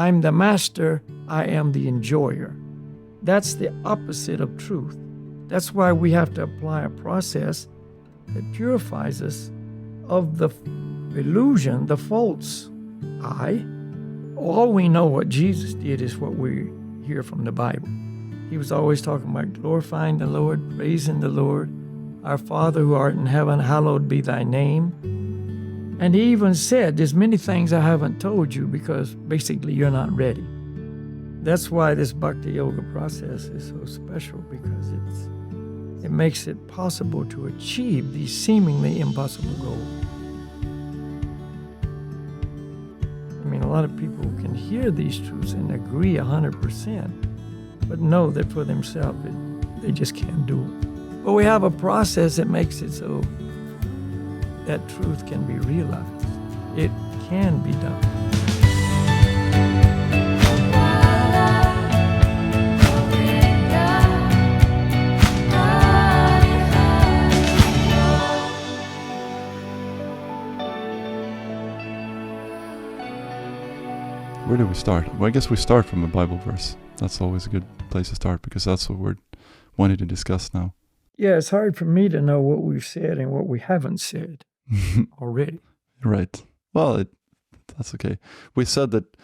I'm the master, I am the enjoyer. That's the opposite of truth. That's why we have to apply a process that purifies us of the illusion, the false I. All we know what Jesus did is what we hear from the Bible. He was always talking about glorifying the Lord, praising the Lord. Our Father who art in heaven, hallowed be thy name. And he even said, there's many things I haven't told you because basically you're not ready. That's why this Bhakti Yoga process is so special, because it makes it possible to achieve these seemingly impossible goals. I mean, a lot of people can hear these truths and agree 100%, but know that for themselves, they just can't do it. But we have a process that makes it so that truth can be realized. It can be done. Where do we start? Well, I guess we start from a Bible verse. That's always a good place to start, because that's what we're wanting to discuss now. Yeah, it's hard for me to know what we've said and what we haven't said already. Right. Well, that's okay. We said that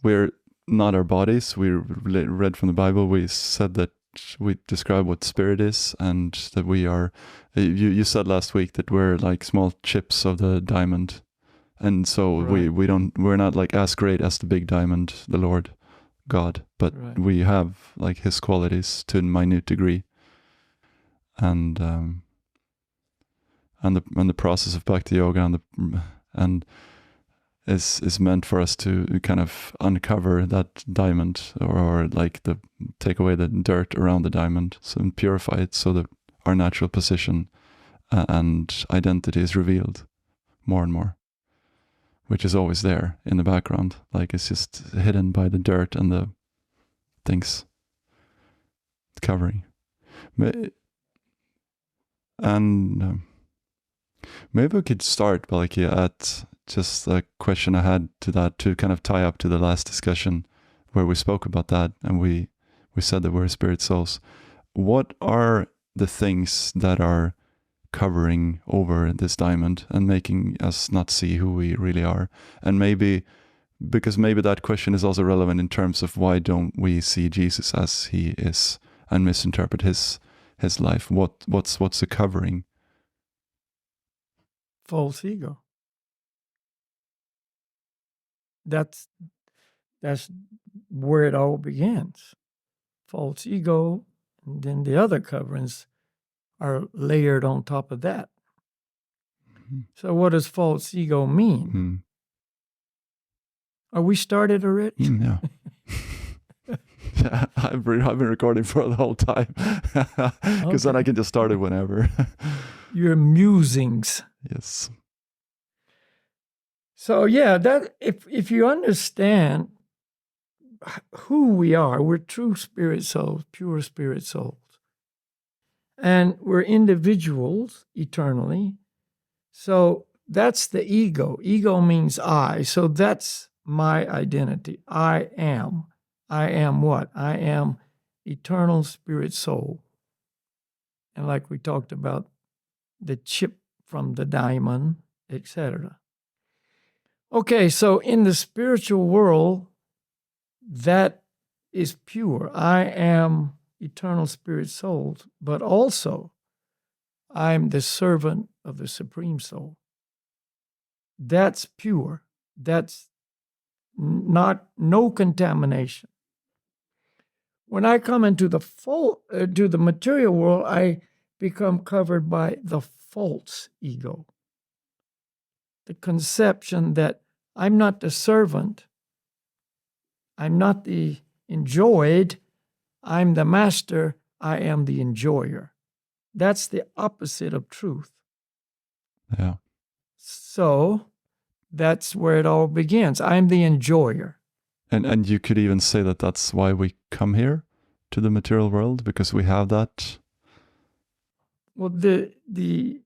we're not our bodies. We read from the Bible. We said that we describe what spirit is, and that we are, you said last week that we're like small chips of the diamond. And so Right. we're not like as great as the big diamond, the Lord God, but Right. we have like his qualities to a minute degree. And the process of Bhakti Yoga and is meant for us to kind of uncover that diamond, or like take away the dirt around the diamond, and purify it so that our natural position and identity is revealed more and more, which is always there in the background. Like it's just hidden by the dirt and the things covering. And maybe we could start, Balaki, at just a question I had to that, to kind of tie up to the last discussion where we spoke about that, and we said that we're spirit souls. What are the things that are covering over this diamond and making us not see who we really are? And maybe, because maybe that question is also relevant in terms of why don't we see Jesus as he is and misinterpret his life? What's the covering? False ego. That's where it all begins. False ego, and then the other coverings are layered on top of that. Mm-hmm. So what does false ego mean? Mm. Are we started already? Yeah. Yeah, I've been recording for the whole time, because then I can just start it whenever. Your musings. Yes. So yeah, that if you understand who we are, we're true spirit souls, pure spirit souls. And we're individuals eternally. So that's the ego. Ego means I. So that's my identity. I am. I am what? I am eternal spirit soul. And like we talked about, the chip from the diamond, etc. Okay, so in the spiritual world, that is pure. I am eternal spirit soul, but also I'm the servant of the Supreme Soul. That's pure. That's no contamination. When I come into to the material world, I become covered by the false ego. The conception that I'm not the servant, I'm not the enjoyed, I'm the master, I am the enjoyer. That's the opposite of truth. Yeah. So that's where it all begins. I'm the enjoyer. And you could even say that that's why we come here to the material world, because we have that. Well, the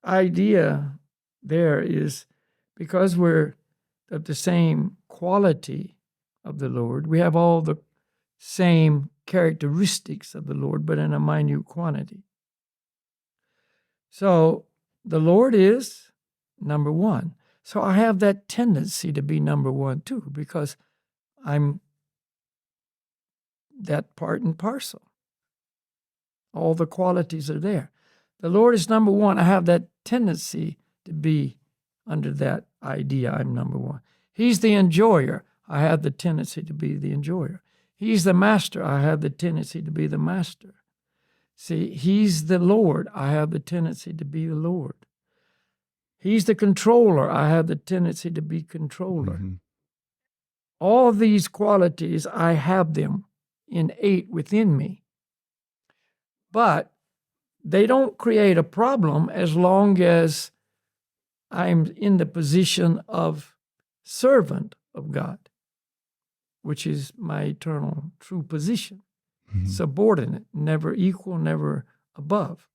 idea there is because we're of the same quality, of the Lord. We have all the same characteristics of the Lord, but in a minute quantity. So the Lord is number one. So I have that tendency to be number one too, because I'm that part and parcel. All the qualities are there. The Lord is number one. I have that tendency to be under that idea. I'm number one. He's the enjoyer. I have the tendency to be the enjoyer. He's the master. I have the tendency to be the master. See, he's the Lord. I have the tendency to be the Lord. He's the controller. I have the tendency to be controller. Mm-hmm. All these qualities, I have them innate within me. But they don't create a problem as long as I'm in the position of servant of God, which is my eternal true position. Mm-hmm. Subordinate, never equal, never above.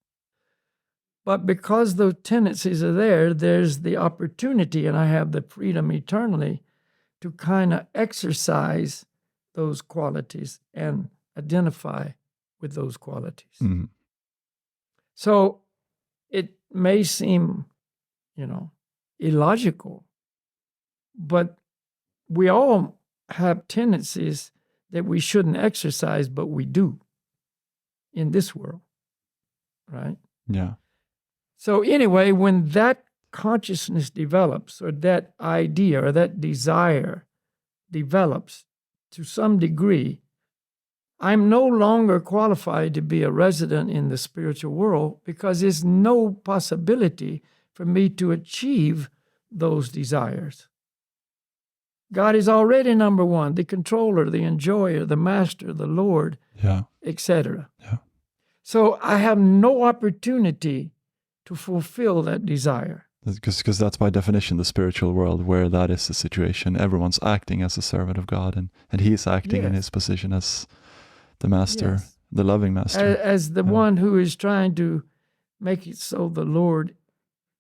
But because those tendencies are there, there's the opportunity, and I have the freedom eternally to kind of exercise those qualities and identify with those qualities. Mm-hmm. So it may seem, illogical, but we all have tendencies that we shouldn't exercise, but we do in this world, right? Yeah. So anyway, when that consciousness develops, or that idea or that desire develops to some degree, I'm no longer qualified to be a resident in the spiritual world, because there's no possibility for me to achieve those desires. God is already number one, the controller, the enjoyer, the master, the Lord, etc. Yeah. So I have no opportunity to fulfill that desire. Because that's by definition the spiritual world, where that is the situation. Everyone's acting as a servant of God, and he is acting in his position as the master, the loving master. As the one who is trying to make it so the Lord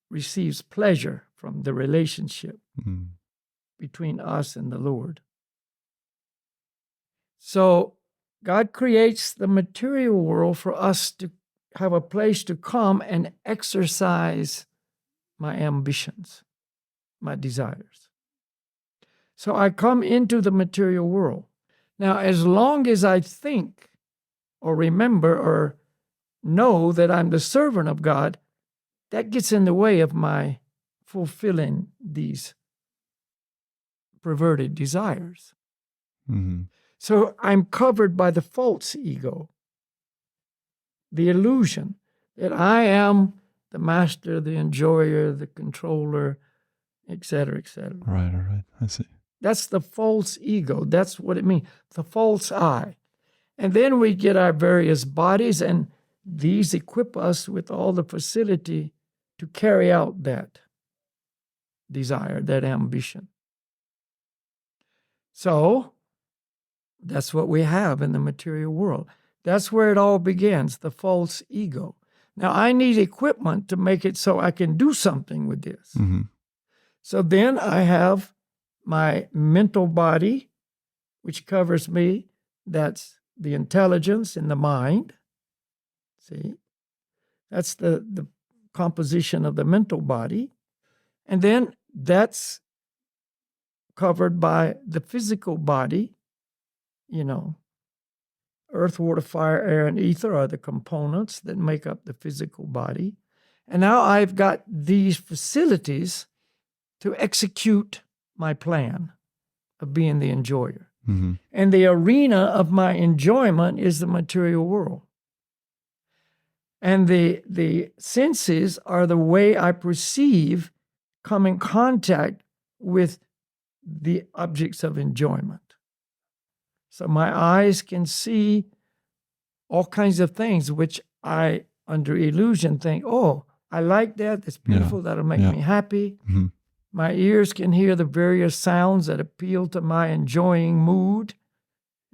receives pleasure from the relationship between us and the Lord. So God creates the material world for us to have a place to come and exercise my ambitions, my desires. So I come into the material world. Now, as long as I think or remember or know that I'm the servant of God, that gets in the way of my fulfilling these perverted desires. Mm-hmm. So I'm covered by the false ego, the illusion that I am the master, the enjoyer, the controller, etc., etc. Right. I see. That's the false ego. That's what it means, the false I. And then we get our various bodies, and these equip us with all the facility to carry out that desire, that ambition. So that's what we have in the material world. That's where it all begins, the false ego. Now, I need equipment to make it so I can do something with this. Mm-hmm. So then I have my mental body, which covers me. That's the intelligence in the mind. See? That's the composition of the mental body. And then that's covered by the physical body. Earth, water, fire, air, and ether are the components that make up the physical body. And now I've got these facilities to execute my plan of being the enjoyer. Mm-hmm. And the arena of my enjoyment is the material world. And the senses are the way I perceive, come in contact with the objects of enjoyment. So my eyes can see all kinds of things, which I, under illusion, think, oh, I like that. That's beautiful. That'll make me happy. Mm-hmm. My ears can hear the various sounds that appeal to my enjoying mood.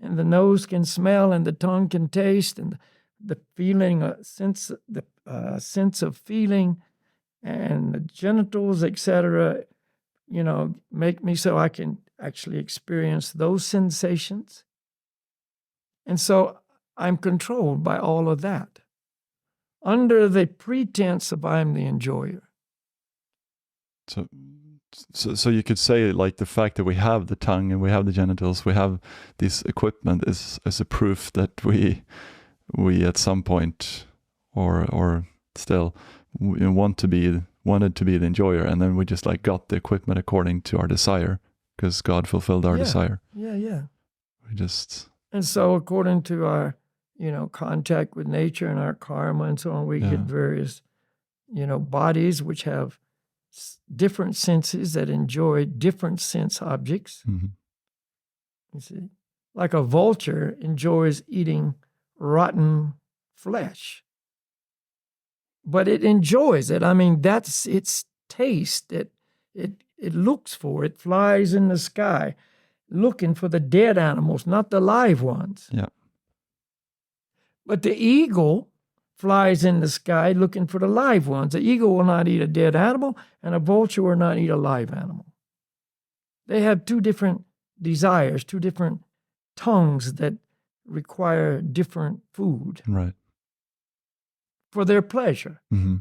And the nose can smell, and the tongue can taste, and the feeling, sense of feeling, and the genitals, etc., make me so I actually experience those sensations. And so I'm controlled by all of that under the pretense of I'm the enjoyer. So you could say, like, the fact that we have the tongue and we have the genitals, we have this equipment is a proof that we at some point or still wanted to be the enjoyer, and then we just like got the equipment according to our desire because God fulfilled our desire. Yeah. And so according to our, contact with nature and our karma and so on, we get various, bodies which have different senses that enjoy different sense objects. Mm-hmm. You see, like a vulture enjoys eating rotten flesh, but it enjoys it. I mean, that's its taste. It looks for it, flies in the sky, looking for the dead animals, not the live ones. Yeah. But the eagle flies in the sky looking for the live ones. The eagle will not eat a dead animal, and a vulture will not eat a live animal. They have two different desires, two different tongues that require different food. Right. For their pleasure. Mm-hmm.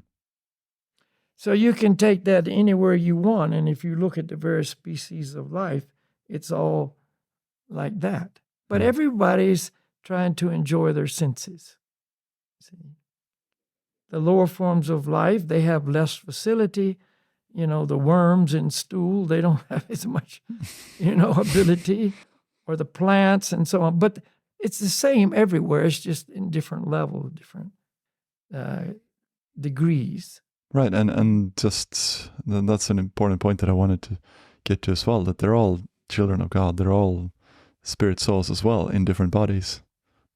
So you can take that anywhere you want, and if you look at the various species of life, it's all like that. But everybody's trying to enjoy their senses. See? The lower forms of life, they have less facility. The worms in stool, they don't have as much, ability, or the plants and so on. But it's the same everywhere. It's just in different levels, different degrees. Right, and just that's an important point that I wanted to get to as well, that they're all children of God. They're all spirit souls as well in different bodies.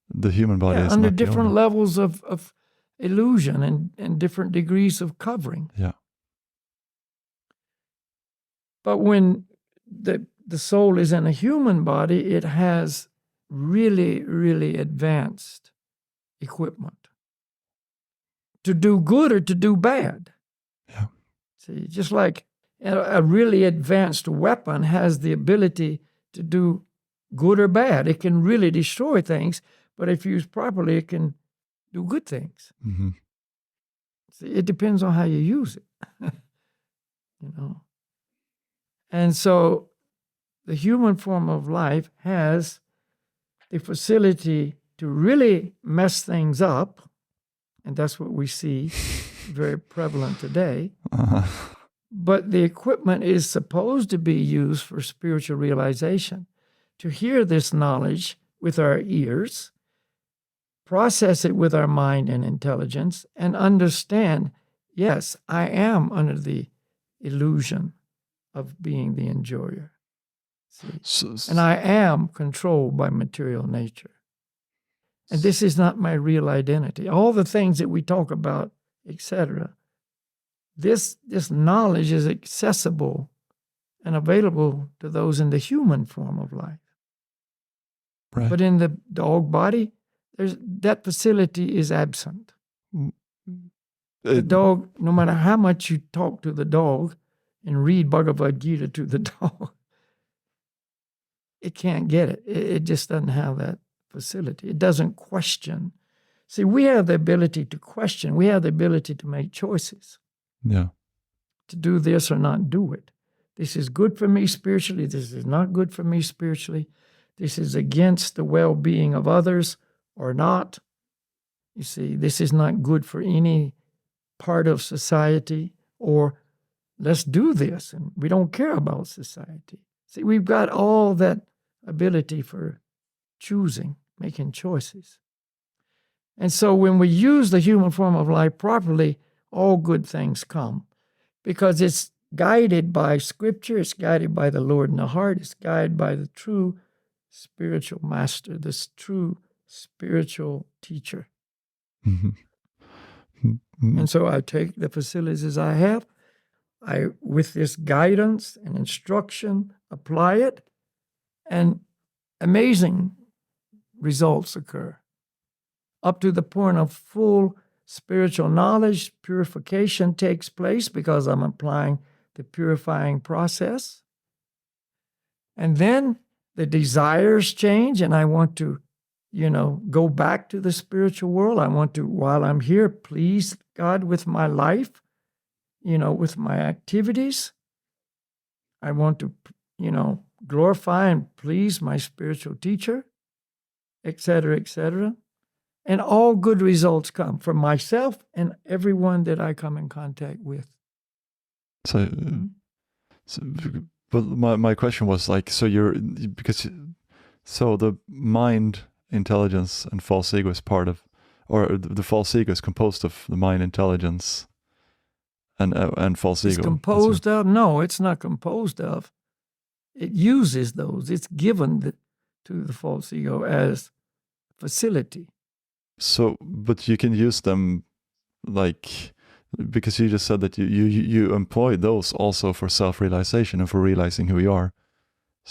The human body is under not different levels of illusion and different degrees of covering. Yeah. But when the soul is in a human body, it has really, really advanced equipment to do good or to do bad. Yeah. See, just like a really advanced weapon has the ability to do good or bad. It can really destroy things, but if used properly, it can do good things. Mm-hmm. See, it depends on how you use it. And so the human form of life has the facility to really mess things up, and that's what we see very prevalent today. Uh-huh. But the equipment is supposed to be used for spiritual realization, to hear this knowledge with our ears, process it with our mind and intelligence, and understand, yes, I am under the illusion of being the enjoyer. And I am controlled by material nature. And this is not my real identity. All the things that we talk about, etc., this knowledge is accessible and available to those in the human form of life. Right. But in the dog body, that facility is absent. The dog, no matter how much you talk to the dog and read Bhagavad Gita to the dog, it can't get it. It just doesn't have that facility. It doesn't question. See, we have the ability to question. We have the ability to make choices. Yeah. To do this or not do it. This is good for me spiritually. This is not good for me spiritually. This is against the well-being of others or not. You see, this is not good for any part of society, or let's do this and we don't care about society. See, we've got all that ability for choosing, making choices. And so when we use the human form of life properly, all good things come, because it's guided by Scripture, it's guided by the Lord in the heart, it's guided by the true spiritual master, this true spiritual teacher. Mm-hmm. Mm-hmm. And so I take the facilities I have, with this guidance and instruction, apply it, and amazing results occur. Up to the point of full spiritual knowledge, purification takes place because I'm applying the purifying process. And then the desires change, and I want to, go back to the spiritual world. I want to, while I'm here, please God with my life, with my activities. I want to, glorify and please my spiritual teacher, etc., etc. And all good results come from myself and everyone that I come in contact with. So, but my question was like, so the mind, intelligence, and false ego is part of, or the false ego is composed of the mind, intelligence, and false ego. It's composed of? No, it's not composed of. It uses those. It's given to the false ego as facility. So, but you can use them, like, because you just said that you employ those also for self-realization and for realizing who you are.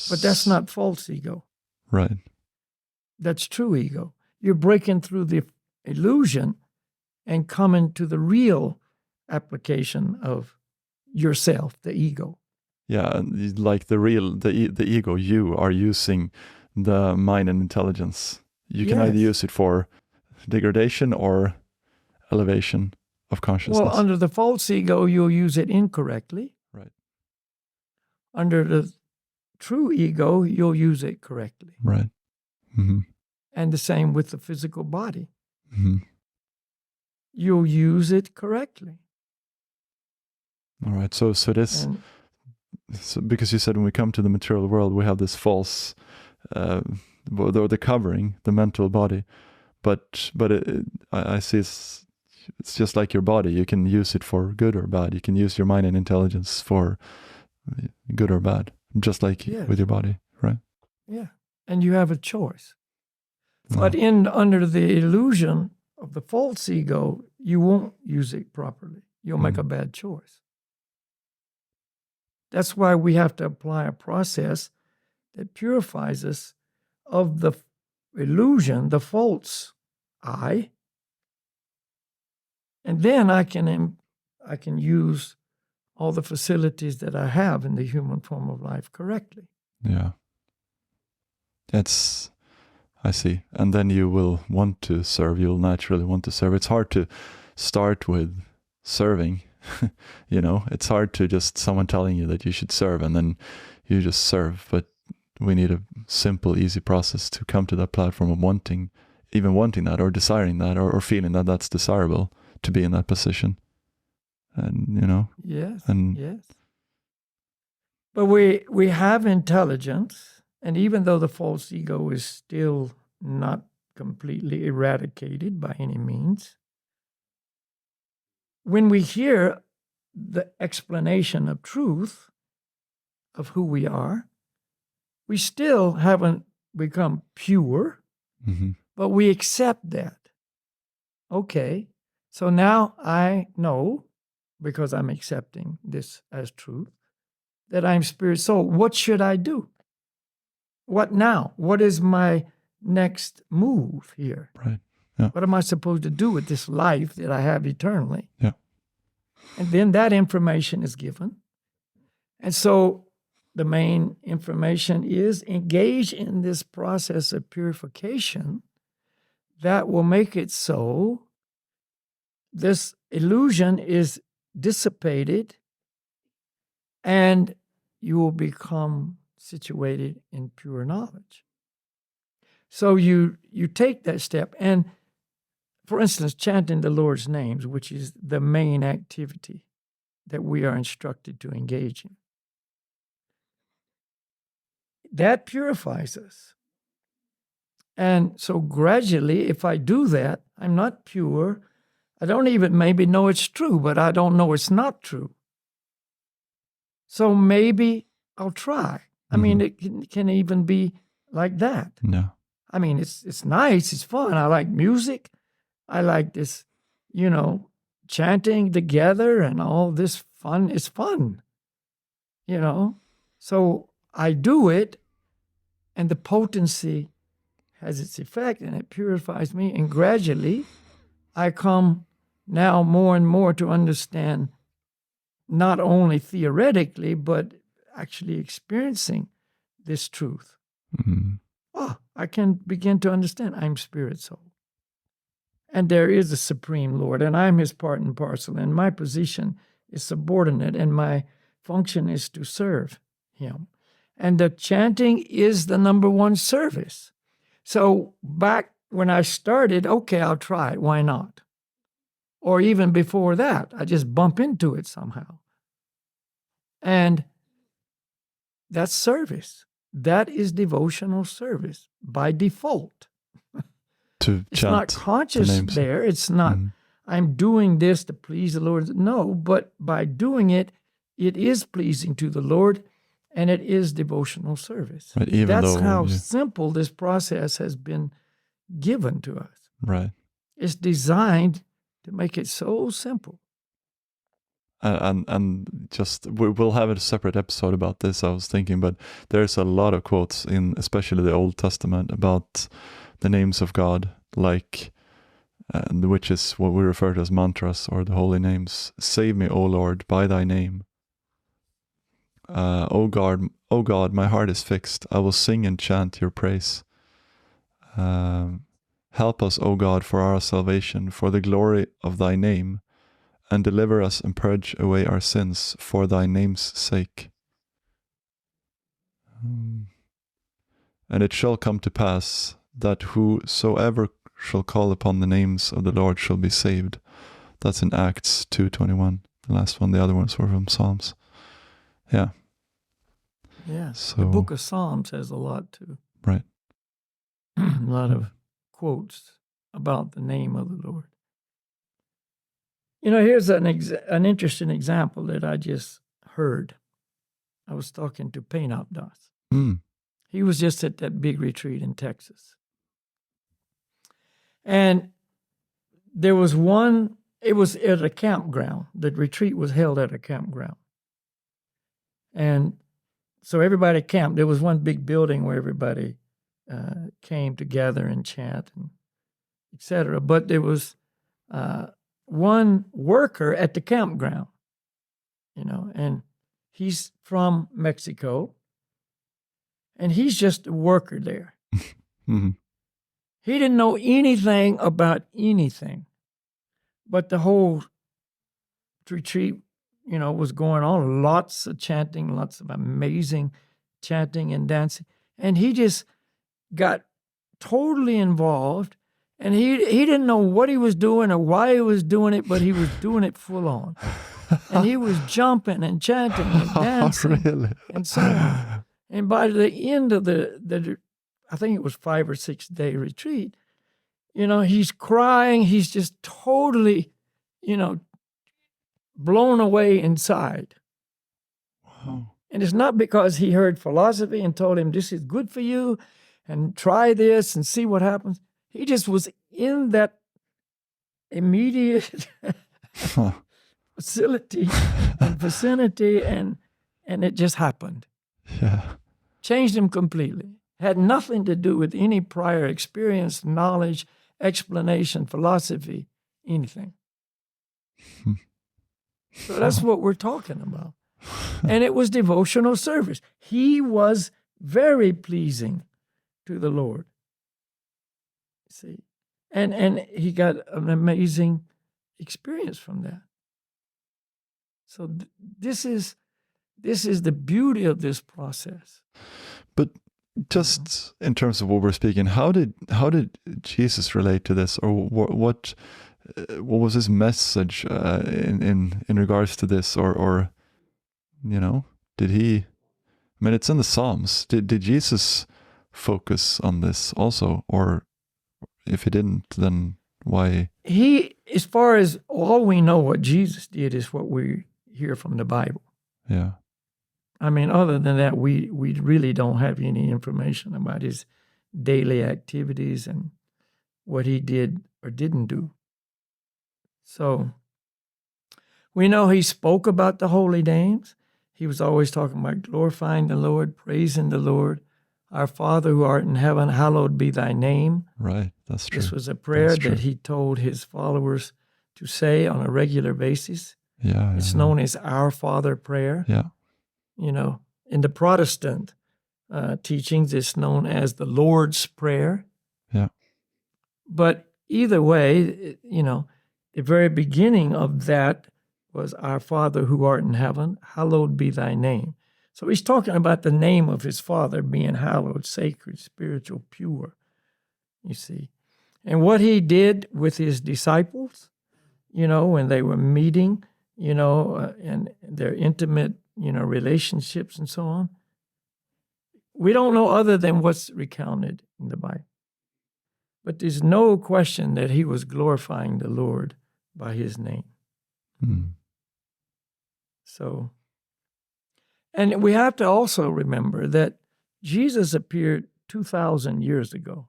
But that's not false ego. Right. That's true ego. You're breaking through the illusion and coming to the real application of yourself, the ego. Yeah, and like the ego, you are using the mind and intelligence. You can either use it for degradation or elevation of consciousness. Well, under the false ego, you'll use it incorrectly. Right. Under the true ego, you'll use it correctly. Right. Mm-hmm. And the same with the physical body. Mm-hmm. You'll use it correctly. All right. So because you said when we come to the material world, we have this false, the covering, the mental body, but I see it's just like your body. You can use it for good or bad. You can use your mind and intelligence for good or bad, just like with your body, right? Yeah, and you have a choice. But under the illusion of the false ego, you won't use it properly. You'll make a bad choice. That's why we have to apply a process that purifies us of the illusion, the false I, and then I can use all the facilities that I have in the human form of life correctly. Yeah. I see. And then you will want to serve. You'll naturally want to serve. It's hard to start with serving. It's hard to just someone telling you that you should serve and then you just serve. But we need a simple, easy process to come to that platform of wanting that or desiring that or feeling that that's desirable to be in that position. And, Yes. Yes. But we have intelligence, and even though the false ego is still not completely eradicated by any means, when we hear the explanation of truth of who we are, we still haven't become pure, but we accept that. Okay, so now I know, because I'm accepting this as truth, that I'm spirit soul. What should I do? What now? What is my next move here? Right. Yeah. What am I supposed to do with this life that I have eternally? Yeah. And then that information is given. And so the main information is engage in this process of purification that will make it so this illusion is dissipated and you will become situated in pure knowledge. So you take that step, and for instance, chanting the Lord's names, which is the main activity that we are instructed to engage in. That purifies us. And so gradually, if I do that, I'm not pure. I don't even maybe know it's true, but I don't know it's not true. So maybe I'll try. I mean, it can even be like that. Yeah. I mean, it's nice, it's fun. I like music. I like this, chanting together and all this fun. It's fun, So I do it, and the potency has its effect, and it purifies me. And gradually, I come now more and more to understand, not only theoretically, but actually experiencing this truth. Mhm. Oh, I can begin to understand I'm spirit soul. And there is a supreme Lord, and I'm his part and parcel, and my position is subordinate, and my function is to serve him. And the chanting is the number one service. So back when I started, okay, I'll try it. Why not? Or even before that, I just bump into it somehow. And that's service. That is devotional service by default. To It's chant not conscious the names. there. It's not, I'm doing this to please the Lord. No, but by doing it, it is pleasing to the Lord, and it is devotional service. Right, even That's though how simple this process has been given to us. Right. It's designed to make it so simple. And just we'll have a separate episode about this, I was thinking, but there's a lot of quotes in especially the Old Testament about the names of God, like which is what we refer to as mantras or the holy names. Save me, O Lord, by thy name. O God, my heart is fixed. I will sing and chant your praise. Help us, O God, for our salvation, for the glory of thy name, and deliver us and purge away our sins for thy name's sake. And it shall come to pass that whosoever shall call upon the names of the Lord shall be saved. That's in Acts 2:21. The last one, the other ones were from Psalms. Yeah. Yeah. So, the book of Psalms has a lot too. Right. A lot of quotes about the name of the Lord. You know, here's an interesting example that I just heard. I was talking to Painop Das. He was just at that big retreat in Texas. And there was one, it was at a campground. The retreat was held at a campground. And so everybody camped. There was one big building where everybody came together and chant, and et cetera. But there was one worker at the campground, you know, and he's from Mexico, and he's just a worker there. Mm-hmm. He didn't know anything about anything, but the whole retreat, you know, was going on. Lots of chanting, lots of amazing chanting and dancing. And he just got totally involved, and he didn't know what he was doing or why he was doing it, but he was doing it full on. And he was jumping and chanting and dancing Really? and so on. And by the end of the I think it was 5 or 6 day retreat, you know, he's crying. He's just totally, you know, blown away inside. Wow. And it's not because he heard philosophy and told him this is good for you and try this and see what happens. He just was in that immediate facility and vicinity, and it just happened. Yeah. Changed him completely. Had nothing to do with any prior experience, knowledge, explanation, philosophy, anything. So that's what we're talking about. And it was devotional service. He was very pleasing to the Lord. See? And he got an amazing experience from that. So this is the beauty of this process. But just in terms of what we're speaking, how did Jesus relate to this, or what was his message in regards to this, or you know, did he? I mean, it's in the Psalms. Did Jesus focus on this also, or if he didn't, then why? He, as far as all we know, what Jesus did is what we hear from the Bible. Yeah. I mean, other than that, we really don't have any information about his daily activities and what he did or didn't do. So we know he spoke about the holy names. He was always talking about glorifying the Lord, praising the Lord. Our Father who art in heaven, hallowed be thy name. Right, that's true. This was a prayer that he told his followers to say on a regular basis. Yeah. It's known as Our Father prayer. Yeah. You know, in the Protestant teachings. It's known as the Lord's Prayer. Yeah. But either way, the very beginning of that was Our Father who art in heaven, hallowed be thy name. So he's talking about the name of his Father being hallowed, sacred, spiritual, pure, you see. And what he did with his disciples, when they were meeting, and their intimate, relationships and so on, we don't know other than what's recounted in the Bible. But there's no question that he was glorifying the Lord by his name. Mm. So, and we have to also remember that Jesus appeared 2,000 years ago.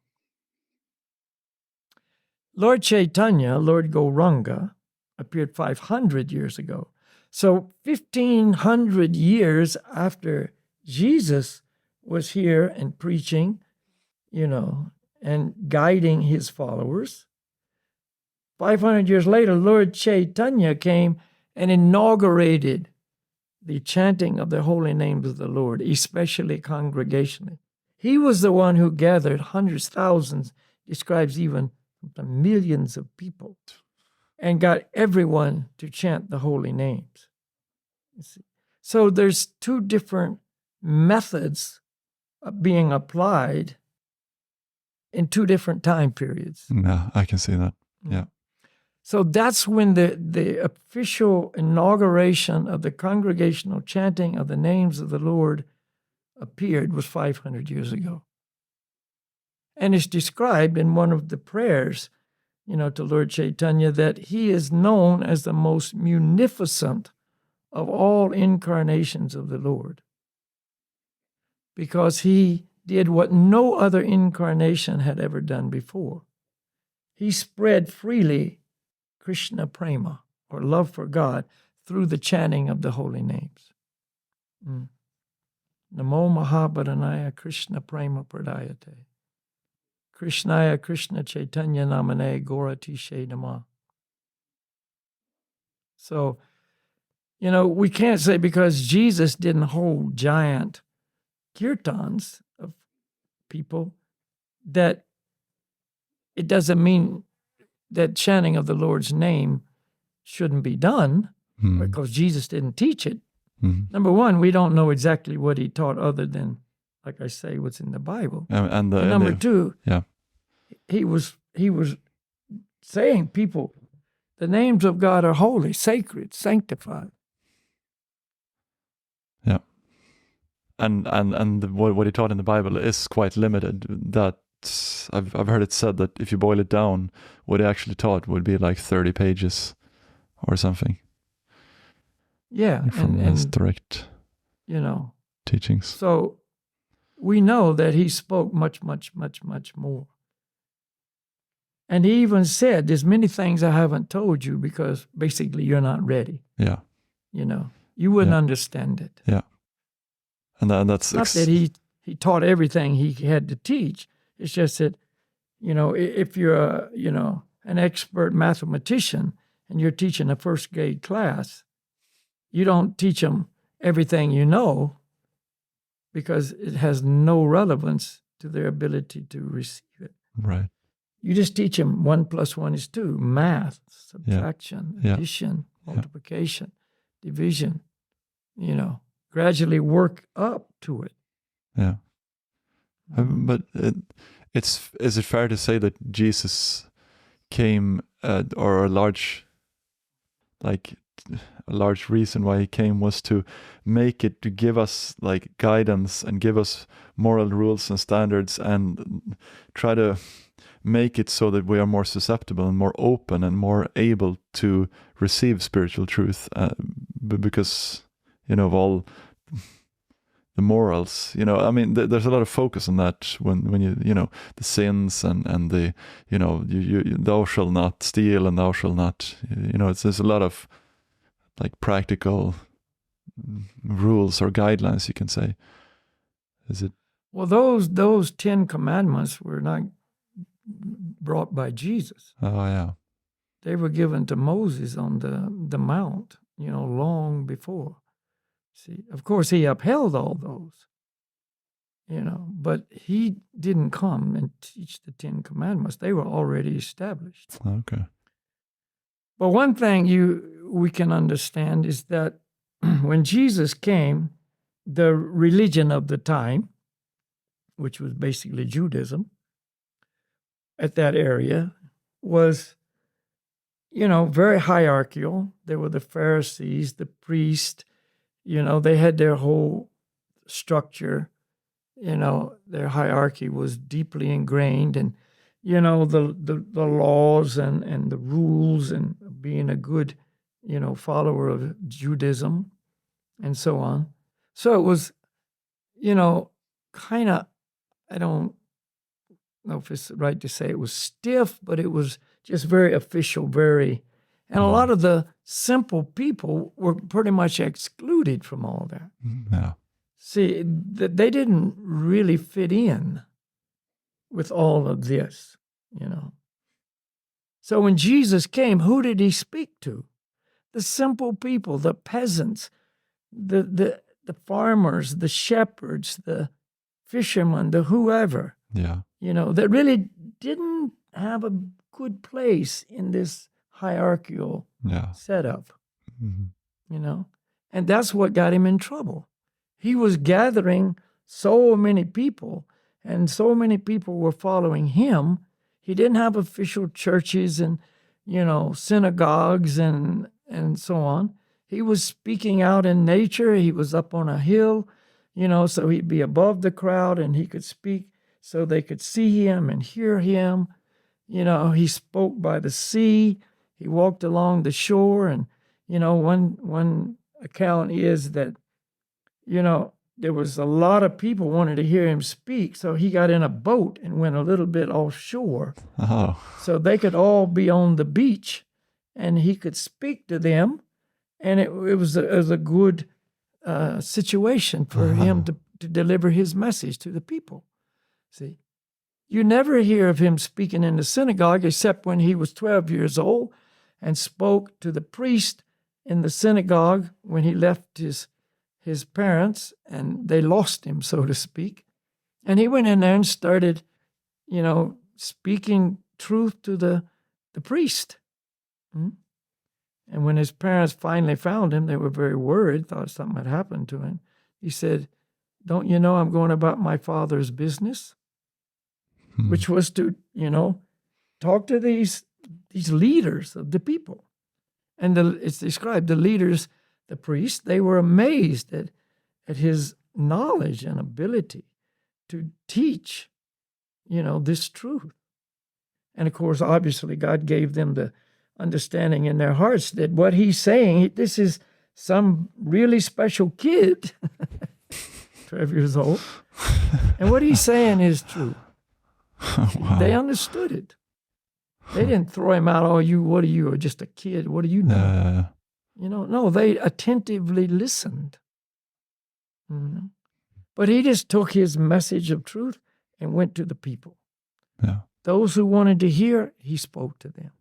Lord Chaitanya, Lord Gauranga, appeared 500 years ago. So 1,500 years after Jesus was here and preaching, and guiding his followers, 500 years later, Lord Chaitanya came and inaugurated the chanting of the holy names of the Lord, especially congregationally. He was the one who gathered hundreds, thousands, describes even millions of people, and got everyone to chant the holy names. So there's two different methods being applied in two different time periods. Yeah, I can see that. Yeah. So that's when the official inauguration of the congregational chanting of the names of the Lord appeared was 500 years ago. And it's described in one of the prayers, to Lord Chaitanya, that he is known as the most munificent of all incarnations of the Lord, because he did what no other incarnation had ever done before. He spread freely Krishna prema, or love for God, through the chanting of the holy names. Namo Mahabharanaya Krishna prema pradayate. Krishnaya Krishna Chaitanya namane Gauratishe Namah. So, we can't say because Jesus didn't hold giant kirtans of people that it doesn't mean that chanting of the Lord's name shouldn't be done, because Jesus didn't teach it. Number one, we don't know exactly what he taught other than, like I say, what's in the Bible. And number two, he was saying, people, the names of God are holy, sacred, sanctified. Yeah. And what he taught in the Bible is quite limited. That I've heard it said that if you boil it down, what he actually taught would be like 30 pages or something. Yeah. From his direct teachings. So we know that he spoke much, much, much, much more. And he even said, there's many things I haven't told you because basically you're not ready. Yeah. You wouldn't understand it. Yeah. And that's not that he taught everything he had to teach. It's just that, if you're an expert mathematician and you're teaching a first grade class, you don't teach them everything you know, because it has no relevance to their ability to receive it. Right. You just teach them 1 + 1 is 2, math, subtraction, addition, multiplication, division, gradually work up to it. Yeah. But is it fair to say that Jesus came, or a large reason why he came was to give us like guidance and give us moral rules and standards, and try to make it so that we are more susceptible and more open and more able to receive spiritual truth, because of all the morals, there's a lot of focus on that when you the sins and the you thou shalt not steal and thou shalt not, there's a lot of like practical rules or guidelines, you can say. Is it? Well, those 10 commandments were not brought by Jesus. Oh yeah. They were given to Moses on the mount, long before. See, of course, he upheld all those. but he didn't come and teach the 10 Commandments. They were already established. Okay. But one thing we can understand is that when Jesus came, the religion of the time, which was basically Judaism, at that area was, very hierarchical. There were the Pharisees, the priests, they had their whole structure. Their hierarchy was deeply ingrained, and the laws and the rules and being a good follower of Judaism and so on. So it was kind of, I don't know if it's right to say it was stiff, but it was just very official, and a lot of the simple people were pretty much excluded from all that. Yeah. See, they didn't really fit in with all of this, So when Jesus came, who did he speak to? The simple people, the peasants, the farmers, the shepherds, the fishermen, the whoever. Yeah. That really didn't have a good place in this hierarchical setup. Mm-hmm. And that's what got him in trouble. He was gathering so many people, and so many people were following him. He didn't have official churches and, synagogues and so on. He was speaking out in nature. He was up on a hill, so he'd be above the crowd and he could speak so they could see him and hear him. He spoke by the sea. He walked along the shore, and, one account is that, there was a lot of people wanted to hear him speak, so he got in a boat and went a little bit offshore. Oh. So they could all be on the beach, and he could speak to them, and it was a good situation for him to deliver his message to the people. See, you never hear of him speaking in the synagogue except when he was 12 years old and spoke to the priest in the synagogue when he left his parents, and they lost him, so to speak. And he went in there and started, speaking truth to the priest. And when his parents finally found him, they were very worried, thought something had happened to him. He said, "Don't you know I'm going about my Father's business?" Which was to, talk to these leaders of the people. And it's described, the leaders, the priests, they were amazed at his knowledge and ability to teach, this truth. And of course, obviously, God gave them the understanding in their hearts that what he's saying, this is some really special kid, 12 years old, and what he's saying is true. Wow. They understood it. They didn't throw him out, what are you, or just a kid, what do you know? No, they attentively listened. But he just took his message of truth and went to the people. Yeah. Those who wanted to hear, he spoke to them.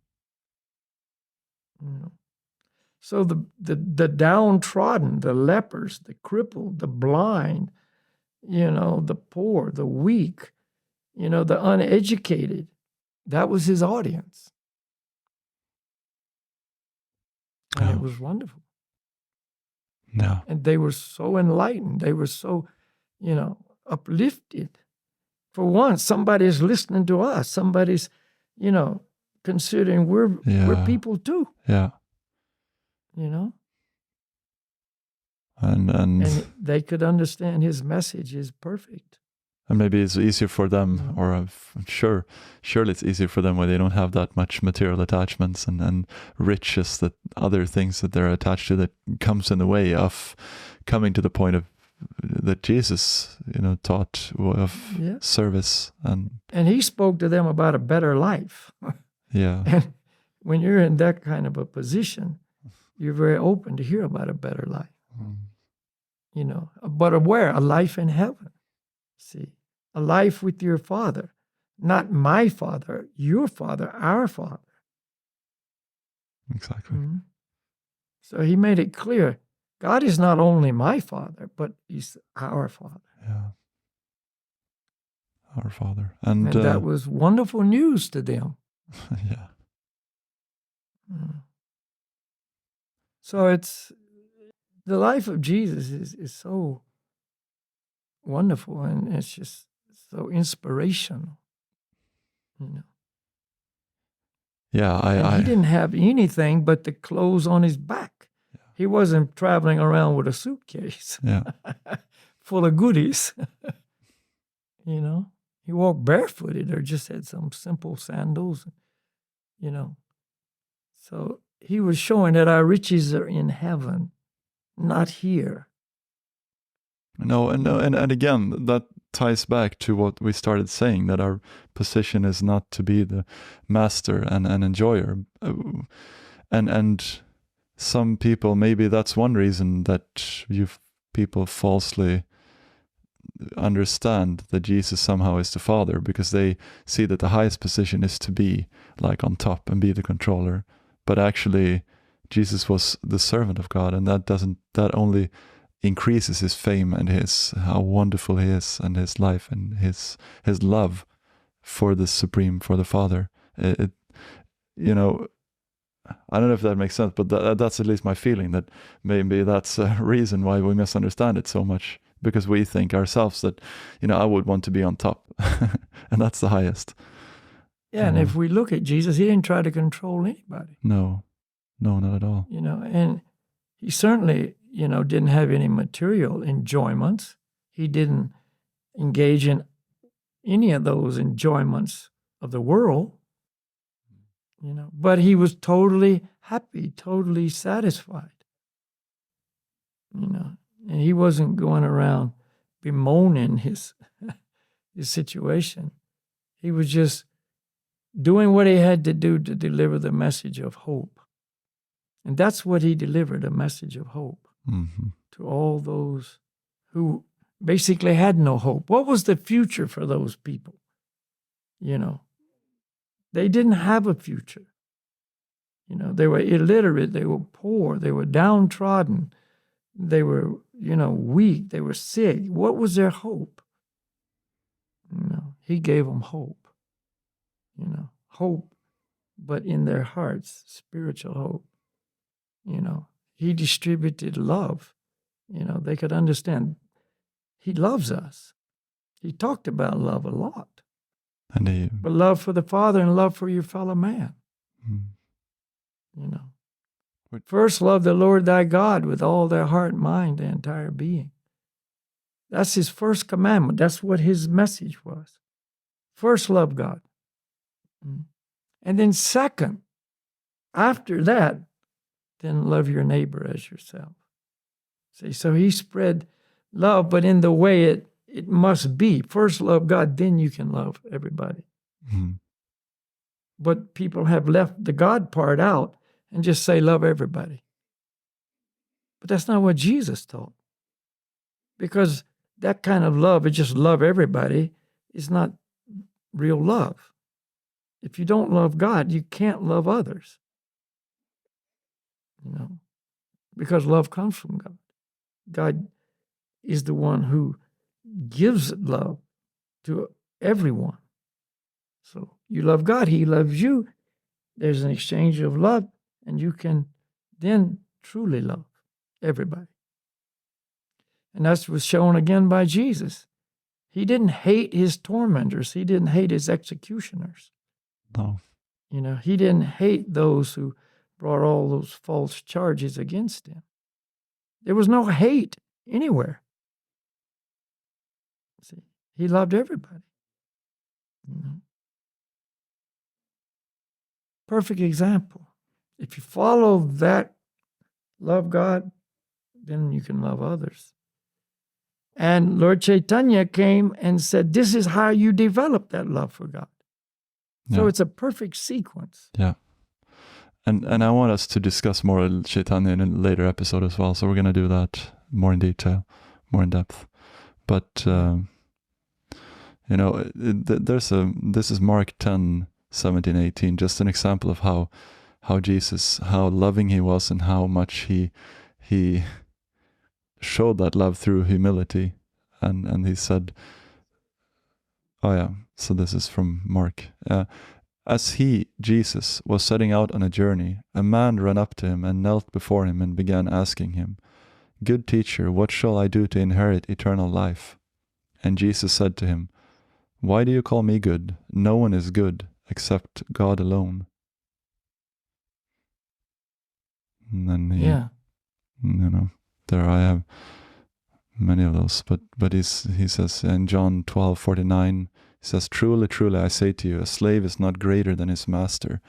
So the downtrodden, the lepers, the crippled, the blind, the poor, the weak, the uneducated, that was his audience. And it was wonderful. Yeah. And they were so enlightened. They were so, uplifted. For once, somebody's listening to us. Somebody's, considering we're people too. Yeah. And they could understand his message is perfect. And maybe it's easier for them, or I'm surely it's easier for them when they don't have that much material attachments and riches, that other things that they're attached to that comes in the way of coming to the point of that Jesus, taught of service. And he spoke to them about a better life. Yeah. And when you're in that kind of a position, you're very open to hear about a better life. But aware, a life in heaven. See, a life with your Father, not my Father, your Father, our Father. Exactly. So he made it clear, God is not only my Father, but he's our Father. Yeah. our Father. And that was wonderful news to them. Yeah. So it's the life of Jesus is so wonderful, and it's just so inspirational. Yeah, he didn't have anything but the clothes on his back. Yeah. He wasn't traveling around with a suitcase full of goodies. He walked barefooted or just had some simple sandals, So he was showing that our riches are in heaven, not here. No, and again, that ties back to what we started saying, that our position is not to be the master and enjoyer. And some people, maybe that's one reason that people falsely understand that Jesus somehow is the Father, because they see that the highest position is to be like on top and be the controller. But actually, Jesus was the servant of God, and that only increases his fame and how wonderful he is, and his life and his love for the Supreme, for the Father. I don't know if that makes sense, but that's at least my feeling, that maybe that's a reason why we misunderstand it so much, because we think ourselves that, I would want to be on top, and that's the highest. Yeah, and if we look at Jesus, he didn't try to control anybody. No, not at all. And he certainly, didn't have any material enjoyments. He didn't engage in any of those enjoyments of the world, but he was totally happy, totally satisfied, and he wasn't going around bemoaning his situation. He was just doing what he had to do to deliver the message of hope. And that's what he delivered, a message of hope to all those who basically had no hope. What was the future for those people? They didn't have a future. They were illiterate, they were poor, they were downtrodden, they were, weak, they were sick. What was their hope? He gave them hope. Hope, but in their hearts, spiritual hope. He distributed love. They could understand he loves us. He talked about love a lot. But love for the Father and love for your fellow man. First, love the Lord thy God with all their heart, mind, and entire being. That's his first commandment. That's what his message was. First, love God. And then second, after that, then love your neighbor as yourself. See, so he spread love, but in the way it must be. First love God, then you can love everybody. But people have left the God part out and just say love everybody. But that's not what Jesus taught. Because that kind of love, it just love everybody, is not real love. If you don't love God, you can't love others. Because love comes from God. God is the one who gives love to everyone. So you love God, he loves you. There's an exchange of love, and you can then truly love everybody. And that was shown again by Jesus. He didn't hate his tormentors. He didn't hate his executioners. No. He didn't hate those who brought all those false charges against him. There was no hate anywhere. See, he loved everybody. Perfect example. If you follow that, love God, then you can love others. And Lord Chaitanya came and said, this is how you develop that love for God. So it's a perfect sequence. Yeah. And I want us to discuss more Chaitanya in a later episode as well. So we're going to do that more in detail, more in depth. But, this is Mark 10, 17, 18, just an example of how Jesus, how loving he was, and how much he showed that love through humility. And he said, Oh yeah, so this is from Mark. As he, Jesus, was setting out on a journey, a man ran up to him and knelt before him and began asking him, "Good teacher, what shall I do to inherit eternal life?" And Jesus said to him, "Why do you call me good? No one is good except God alone." And then Yeah. there I have many of those, but he says in John 12:49, he says, "Truly, truly, I say to you, a slave is not greater than his master,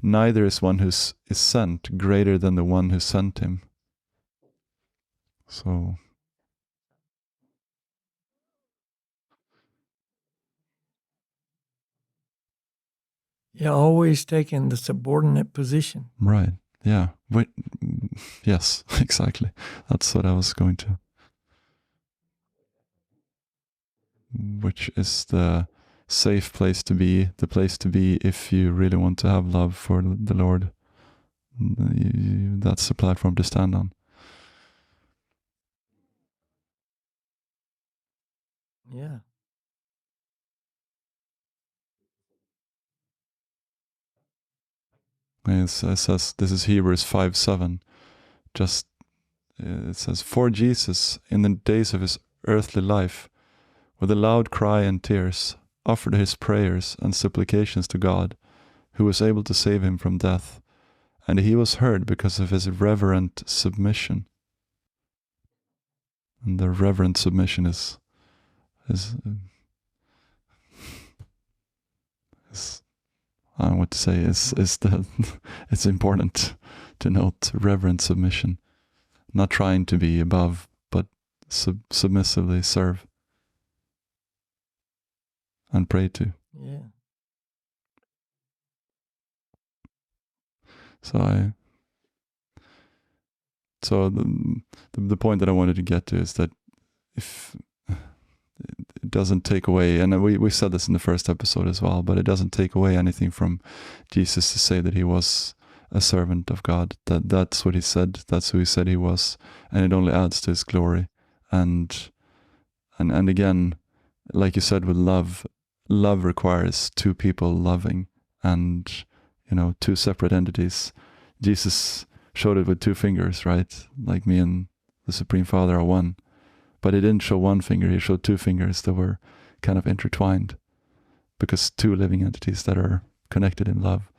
neither is one who is sent greater than the one who sent him." So Yeah, always taking the subordinate position. right, yeah, wait, yes, exactly. That's what I was going to. Which is the safe place to be, the place to be if you really want to have love for the Lord. That's the platform to stand on. Yeah. It says, this is Hebrews 5:7. Just it says, "For Jesus, in the days of his earthly life, with a loud cry and tears, offered his prayers and supplications to God, who was able to save him from death, and he was heard because of his reverent submission." And the reverent submission is I don't know what to say. Is the it's important to note reverent submission, not trying to be above, but submissively serve and pray to. Yeah. So the point that I wanted to get to is that if it doesn't take away, and we said this in the first episode as well, but it doesn't take away anything from Jesus to say that he was a servant of God. That's what he said. That's who he said he was, and it only adds to his glory. And again, like you said, with love requires two people loving, and two separate entities. Jesus showed it with two fingers, right? Like me and the Supreme Father are one. But he didn't show one finger, he showed two fingers that were kind of intertwined, because two living entities that are connected in love.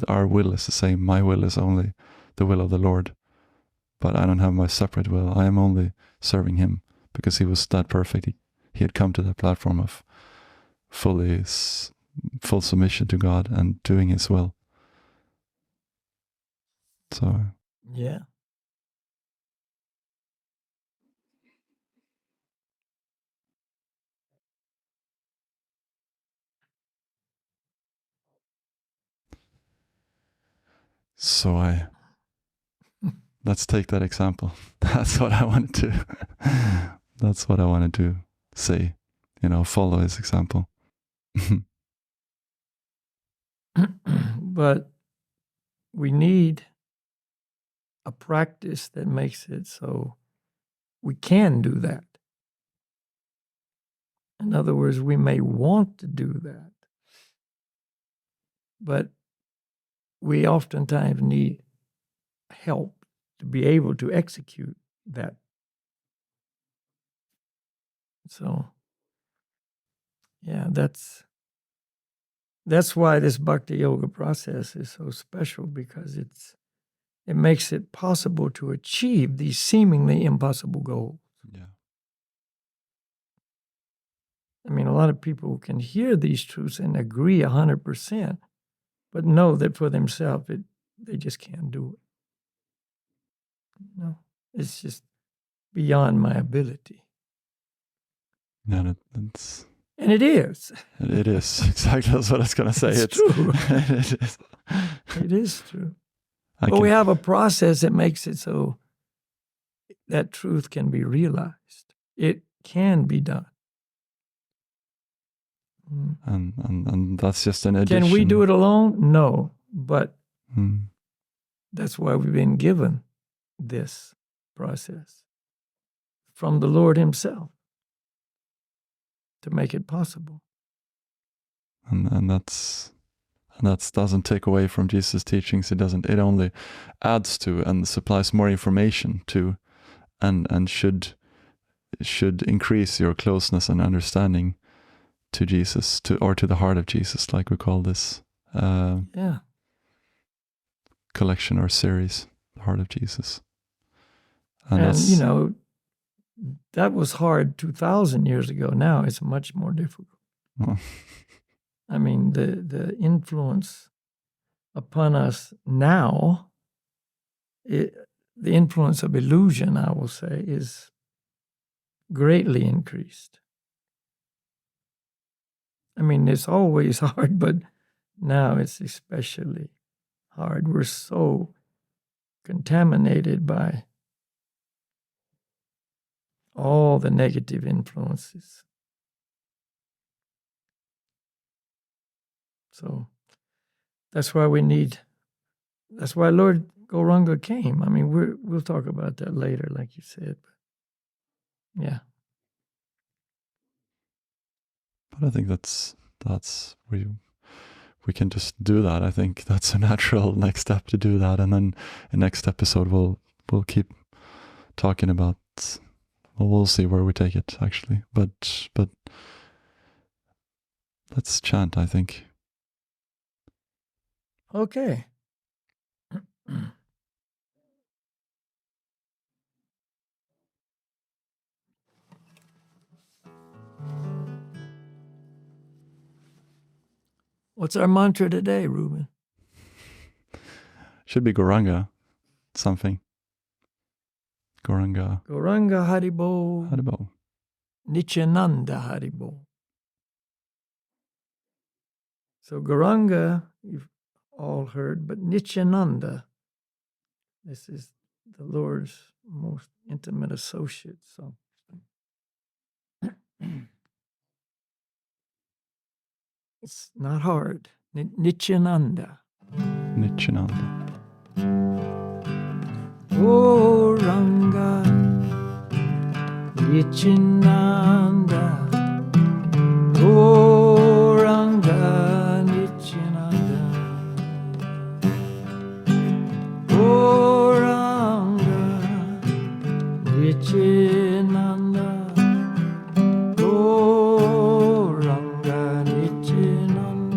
Our will is the same. My will is only the will of the Lord. But I don't have my separate will. I am only serving him because he was that perfect. He had come to that platform of full submission to God and doing his will. So yeah. So let's take that example. That's what I wanted to. That's what I wanted to say. Follow his example. But we need a practice that makes it so we can do that. In other words, we may want to do that, but we oftentimes need help to be able to execute that. So, yeah, that's why this Bhakti Yoga process is so special, because it makes it possible to achieve these seemingly impossible goals. Yeah. I mean, a lot of people can hear these truths and agree 100%, but know that for themselves, they just can't do it. No, it's just beyond my ability. Yeah, that's. And it is. It is exactly that's what I was gonna say. It's true. It is. It is true. But we have a process that makes it so that truth can be realized. It can be done. And that's just an addition. Can we do it alone? No, but that's why we've been given this process from the Lord himself to make it possible. and that doesn't take away from Jesus' teachings. It only adds to and supplies more information to, and should increase your closeness and understanding to Jesus, or to the heart of Jesus, like we call this collection or series, the heart of Jesus. And you know, that was hard 2,000 years ago. Now it's much more difficult. Oh. I mean, the influence upon us now, the influence of illusion, I will say, is greatly increased. I mean, it's always hard, but now it's especially hard. We're so contaminated by all the negative influences. So that's why that's why Lord Gauranga came. I mean, we'll talk about that later, like you said. But yeah. But I think that's we can just do that. I think that's a natural next step to do that, and then the next episode we'll keep talking about. Well, we'll see where we take it actually, but let's chant, I think. Okay. What's our mantra today, Ruben? Should be Gauranga something. Gauranga. Gauranga Haribo. Haribo. Nityananda Haribo. So Gauranga, you've all heard, but Nityananda, this is the Lord's most intimate associate. So it's not hard. Nityananda. Nityananda. Gauranga Nityananda. Gauranga Nityananda. Gauranga Nityananda. Gauranga Nityananda.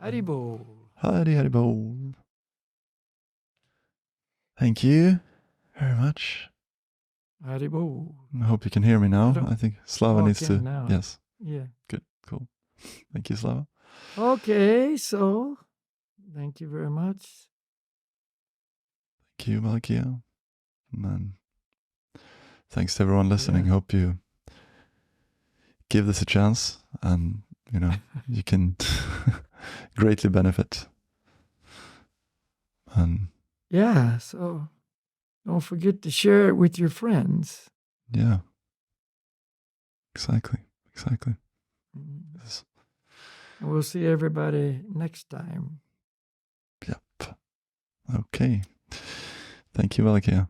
Haribo. Hari Haribo. Thank you very much. Haribo. I hope you can hear me now. I think Slava needs to. Now. Yes. Yeah. Good. Cool. Thank you, Slava. Okay, so thank you very much. Thank you, Malakia. And thanks to everyone listening. Hope you give this a chance, and you can greatly benefit. And yeah, so don't forget to share it with your friends. Yeah. Exactly. Yes. And we'll see everybody next time. Yep. Okay. Thank you, Malakia.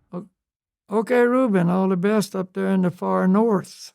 Okay, Ruben, all the best up there in the far north.